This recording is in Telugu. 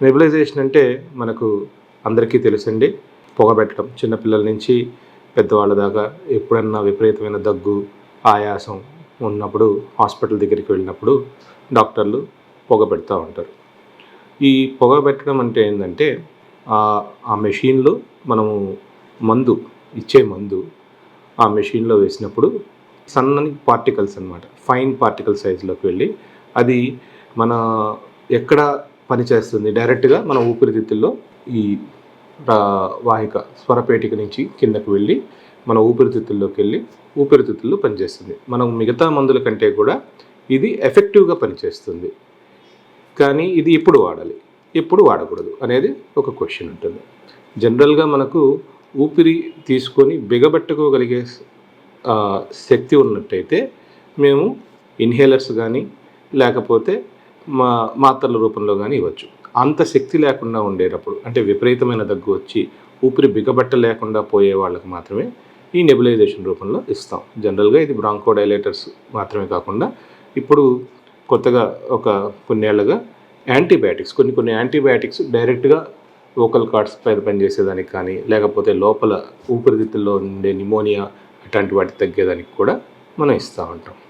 నెబులైజేషన్ అంటే మనకు అందరికీ తెలుసండి. పొగబెట్టడం చిన్నపిల్లల నుంచి పెద్దవాళ్ళ దాకా ఎప్పుడన్నా విపరీతమైన దగ్గు, ఆయాసం ఉన్నప్పుడు హాస్పిటల్ దగ్గరికి వెళ్ళినప్పుడు డాక్టర్లు పొగ పెడతా ఉంటారు. ఈ పొగ పెట్టడం అంటే ఏందంటే ఆ మెషిన్‌లో మనము మందు మందు ఆ మెషిన్‌లో వేసినప్పుడు సన్నని పార్టికల్స్ అన్నమాట. ఫైన్ పార్టికల్ సైజ్‌లోకి వెళ్ళి అది మన ఎక్కడ పనిచేస్తుంది డైరెక్ట్‌గా మన ఊపిరితిత్తుల్లో ఈ వాహిక స్వరపేటిక నుంచి కిందకి వెళ్ళి మన ఊపిరితిత్తుల్లోకెళ్ళి ఊపిరితిత్తుల్లో పనిచేస్తుంది. మనం మిగతా మందుల కంటే కూడా ఇది ఎఫెక్టివ్‌గా పనిచేస్తుంది. కానీ ఇది ఎప్పుడు వాడాలి? ఎప్పుడు వాడకూడదు? అనేది ఒక క్వెషన్ ఉంటుంది. జనరల్‌గా మనకు ఊపిరి తీసుకొని బిగబట్టుకోగలిగే శక్తి ఉన్నట్టయితే మేము ఇన్హేలర్స్ గానీ, లేకపోతే మాత్రల రూపంలో గానీ ఇవ్వచ్చు. అంత శక్తి లేకుండా ఉండేటప్పుడు అంటే విపరీతమైన దగ్గు వచ్చి ఊపిరి బిగబట్టలేకుండా పోయే వాళ్ళకి మాత్రమే ఈ నెబులైజేషన్ రూపంలో ఇస్తాం. జనరల్‌గా ఇది బ్రాంకోడైలేటర్స్ మాత్రమే కాకుండా ఇప్పుడు కొత్తగా ఒక కొన్నేళ్లుగా యాంటీబయాటిక్స్ కొన్ని యాంటీబయాటిక్స్ డైరెక్ట్‌గా వోకల్ కార్డ్స్ పైన పనిచేసేదానికి కానీ, లేకపోతే లోపల ఊపిరితిత్తుల్లో ఉండే న్యూమోనియా అట్లాంటి వాటికి తగ్గేదానికి కూడా మనం ఇస్తూ ఉంటాం.